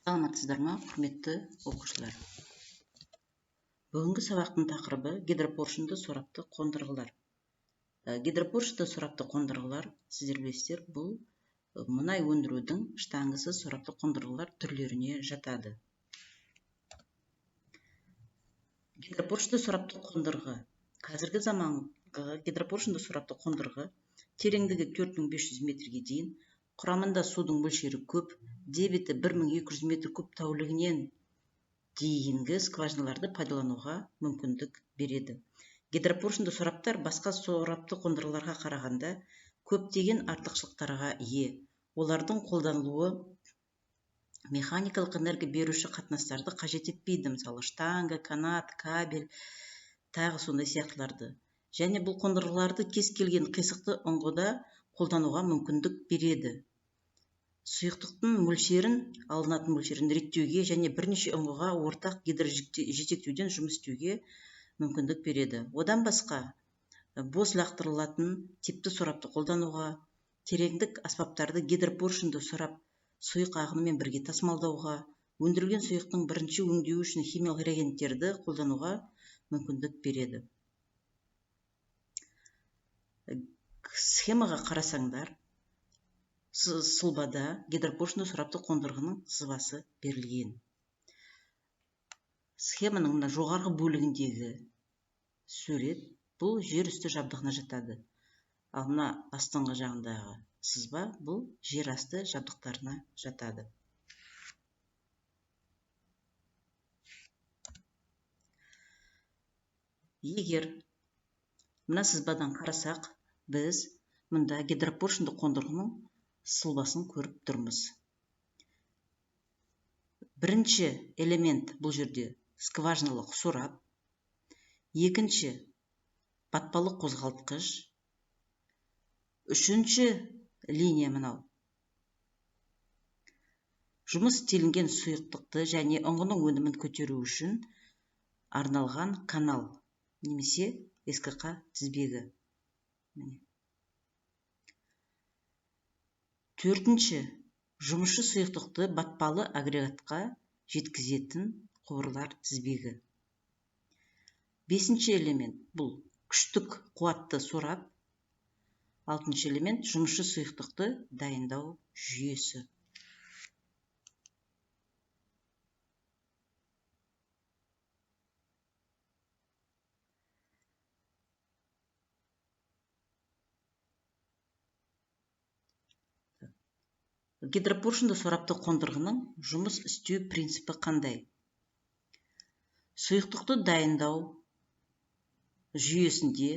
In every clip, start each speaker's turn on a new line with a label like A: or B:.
A: Саламатсыздар ма, құрметті оқушылар? Бүгінгі сабақтың тақырыбы гидропоршынды сорапты қондырғылар. Гидропоршынды сорапты қондырғылар, сіздер білесіздер, бұл мұнай өндірудің штангысы сорапты қондырғылар түрлеріне жатады. Гидропоршынды сорапты қондырғы. Қазіргі заманғы гидропоршынды сорапты қондырғы тереңдігі 4500 метрге дейін, құрамында судың мөлшері көп, дебиті 1200 метр куб тәулігінен дейінгі скважиналарды пайдалануға мүмкіндік береді. Гидропоршынды сораптар басқа сорапты қондырғыларға қарағанда көптеген артықшылықтарға ие. Олардың қолданылуы механикалық энергия беруші қатынастарды қажет етпейді, мысалы штанга, канат, кабель, тағы сондай сияқтыларды. Және бұл қондырғыларды кез келген қисықты ұңғыда қолдануға мүмкіндік береді. Сұйықтықтың мөлшерін, алынатын мөлшерін реттеуге және бірнеше ұңғыға ортақ гидрожетектеуден жұмыс істеуге мүмкіндік береді. Одан басқа, бос лақтырылатын типті сорапты қолдануға, тереңдік аспаптарды гидропоршынды сорап сұйық ағынымен бірге тасымалдауға, өндірілген сұйықтың бірінші өңдеу үшін химиялық реагенттерді қолдануға мүмкіндік береді. Схемаға қарасаңдар, сұлбада гидропоршынды сорапты қондырғының сызбасы берілген. Схеманың мына жоғарғы бөлігіндегі сурет бұл жер үсті жабдығына жатады. Ал мына астыңғы жағындағы сызба бұл жер асты жабдықтарына жатады. Егер мына сызбадан қарасақ, біз мұнда гидропоршынды қондырғының сұлбасын көріп тұрмыз. Бірінші элемент бұл жерде скважиналық сорап, екінші батпалы қозғалтқыш, үшінші линия мынау. Жұмыс істелінген сұйықтықты және ұңғының өнімін көтеру үшін арналған канал немесе СКК тізбегі. Төртінші, жұмысшы сұйықтықты батпалы агрегатқа жеткізетін құбырлар тізбегі. Бесінші элемент бұл күштік қуатты сорап. Алтыншы элемент жұмысшы сұйықтықты дайындау жүйесі. Гидропоршынды сорапты қондырғының жұмыс істеу принципі қандай? Сұйықтықты дайындау жүйесінде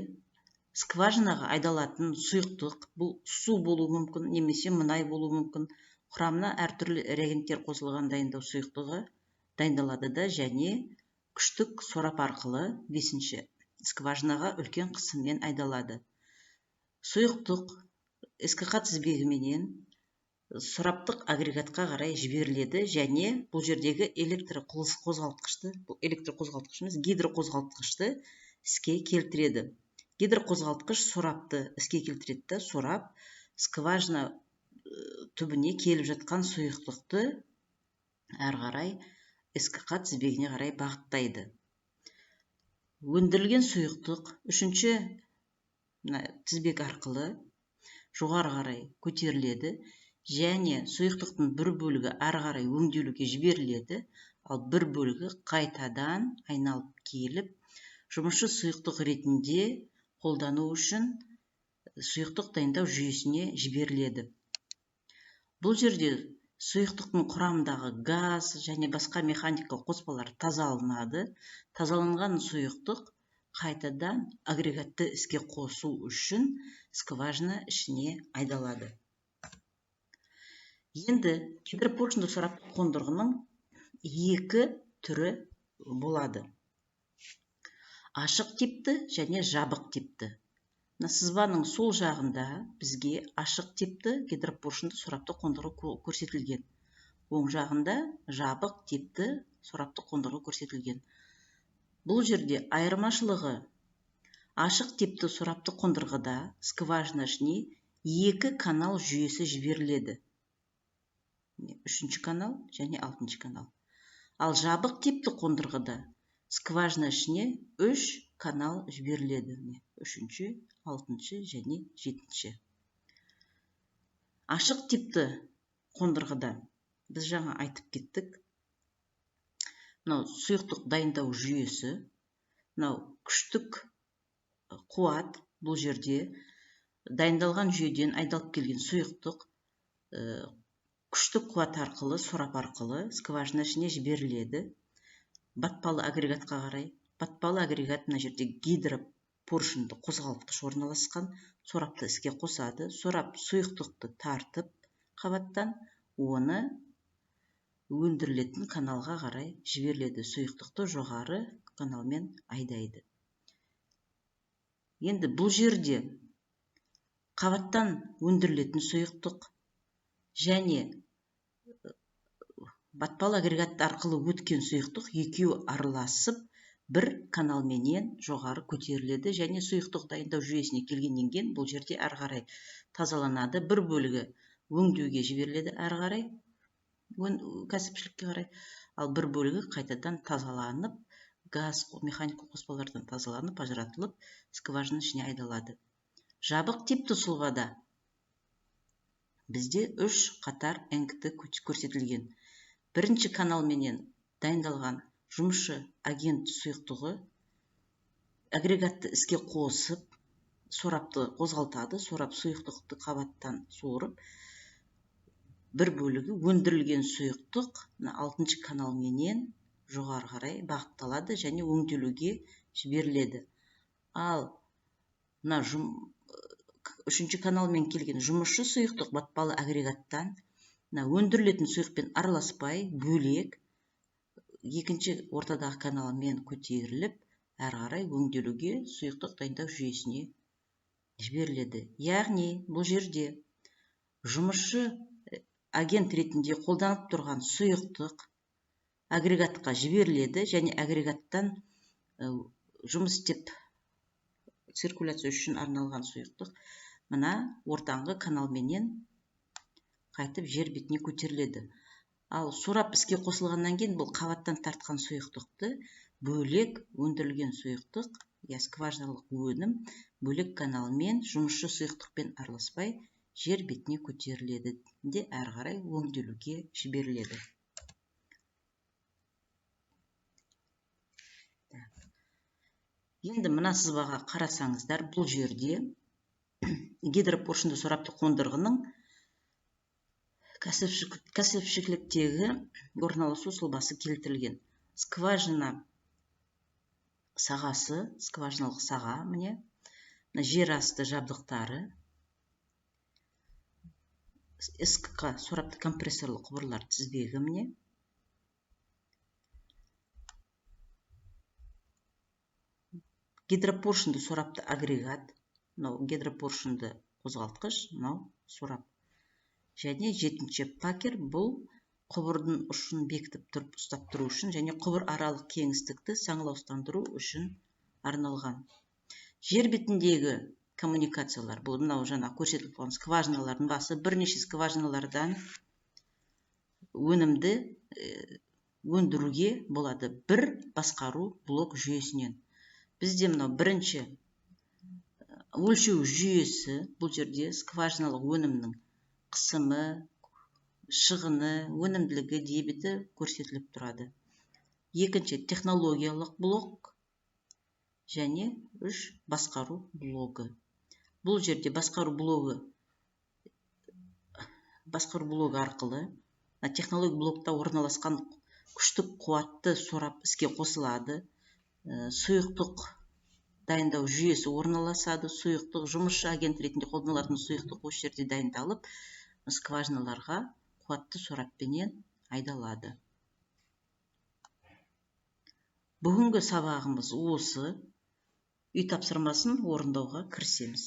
A: скважинаға айдалатын сұйықтық, бұл су болуы мүмкін, немесе мұнай болуы мүмкін, құрамына әртүрлі реагенттер қосылған дайындау сұйықтығы дайындалады да, және күштік сорап арқылы 5-ші скважинаға үлкен қысыммен айдалады. Сұйықтық СКК тізбегіменен сораптық агрегатқа қарай жіберіледі, және бұл жердегі гидроқозғалтқышты іске келтіреді. Гидроқозғалтқыш сорапты іске келтіреді, сорап скважина түбіне келіп жатқан сұйықтықты әрі қарай СКК тізбегіне қарай бағыттайды. Өндірілген сұйықтық үшінші тізбек арқылы жоғары қарай көтеріледі, және сұйықтықтың бір бөлігі әрі қарай өңделуге жіберіледі, ал бір бөлігі қайтадан айналып келіп, жұмысшы сұйықтық ретінде қолдану үшін сұйықтық дайындау жүйесіне жіберіледі. Бұл жерде сұйықтықтың құрамындағы газ және басқа механикалық қоспалар тазаланады. Тазаланған сұйықтық қайтадан агрегатты іске қосу үшін скважина ішіне айдалады. Енді гидропоршынды сорапты қондырғының екі түрі болады. Ашық типті және жабық типті. Сызбаның сол жағында бізге ашық типті гидропоршынды сорапты қондырғы көрсетілген. Оң жағында жабық типті сорапты қондырғы көрсетілген. Бұл жерде айырмашылығы ашық типті сорапты қондырғыда скважина ішіне екі канал жүйесі жіберіледі. 3 канал және 6 канал. Ал жабық типті қондырғыда скважина ішіне 3 канал жіберіледі. 3-ші, 6-ші және 7-ші. Ашық типті қондырғыда біз жаңа айтып кеттік. Мынау сұйықтық дайындау жүйесі, мынау күштік қуат, бұл жерде дайындалған жүйеден айдалып келген сұйықтық күштік қуат арқылы, сорап арқылы скважина ішіне жіберіледі. Батпалы агрегатқа қарай. Батпалы агрегат мына жерде гидропоршынды қозғалтқыш орналасқан. Сорапты іске қосады. Сорап сұйықтықты тартып қабаттан, оны өндірілетін каналға қарай жіберіледі. Сұйықтықты жоғары каналмен айдайды. Енді бұл жерде қабаттан өндірілетін сұйықтық және батпалы агрегат арқылы өткен сұйықтық екеуі араласып бір каналменен жоғары көтеріледі және сұйықтық дайындау жүйесіне келгеннен кейін бұл жерде әрі қарай тазаланады. Бір бөлігі өңдеуге жіберіледі әрі қарай, кәсіпшілікке қарай, ал бір бөлігі қайтадан тазаланып, газ, механикалық қоспалардан тазаланып, ажыратылып, скважина ішіне айдалады. Жабық типті сұлбада бізде 3 қатар НКТ көрсетілген. Бірінші каналменен дайындалған жұмысшы агент сұйықтығы агрегатты іске қосып, сорапты қозғалтады. Сорап сұйықтықты қабаттан суырып, бір бөлігі өндірілген сұйықтық 6-ші каналменен жоғары қарай бағытталады және өңделуге жіберіледі. Ал 3-ші каналмен келген жұмысшы сұйықтық батпалы агрегаттан өндірілетін сұйықпен араласпай, бөлек екінші ортадағы каналмен көтеріліп, әрі қарай өңделуге сұйықтық дайындау жүйесіне жіберіледі. Яғни бұл жерде жұмысшы агент ретінде қолданып тұрған сұйықтық агрегатқа жіберіледі және агрегаттан жұмыс істеп циркуляция үшін арналған сұйықтық мына ортаңғы каналменен қайтып жер бетіне көтеріледі. Ал сорап іске қосылғаннан кейін бұл қабаттан тартқан сұйықтықты бөлек өндірілген сұйықтық, скважиналық өнім бөлек каналмен жұмысшы сұйықтықпен араласпай жер бетіне көтеріледі де әрі қарай өңделуге жіберіледі. Енді мына сызбаға қарасаңыздар, бұл жерде гидропоршынды сорапты қондырғының кәсіпшіліктегі орналасу сұлбасы келтірілген. Скважина сағасы, скважиналық саға, міне, жер асты жабдықтары, СКК сорапты компрессорлы құбырлар тізбегі, міне. Гидропоршынды сорапты агрегат, гидропоршынды қозғалтқыш, сорап. Және 7-ші пакер, бұл құбырдың ұшын бекітіп тұрып ұстап тұру үшін және құбыр аралық кеңістікті саңылаустандыру үшін арналған. Жер бетіндегі коммуникациялар, бұл мынау жаңа көрсетіліп қалған скважиналардың басы, бірнеше скважиналардан өнімді өндіруге болады бір басқару блок жүйесінен. Бізде мынау бірінші өлшеу жүйесі, бұл жерде скважиналық өнімнің қысымы, шығыны, өнімділігі, дебеті көрсетіліп тұрады. Екінші технологиялық блок және 3 басқару блогы. Бұл жерде басқару блогы арқылы технология блокта орналасқан күштік қуатты сорап іске қосылады. Сұйықтық дайындау жүйесі орналасады. Сұйықтық жұмысшы агент ретінде қолданылатын сұйықтық осы жерде дайындалып, скважиналарға қуатты сораппенен айдалады. Бүгінгі сабағымыз осы. Үй тапсырмасын орындауға кірісеміз.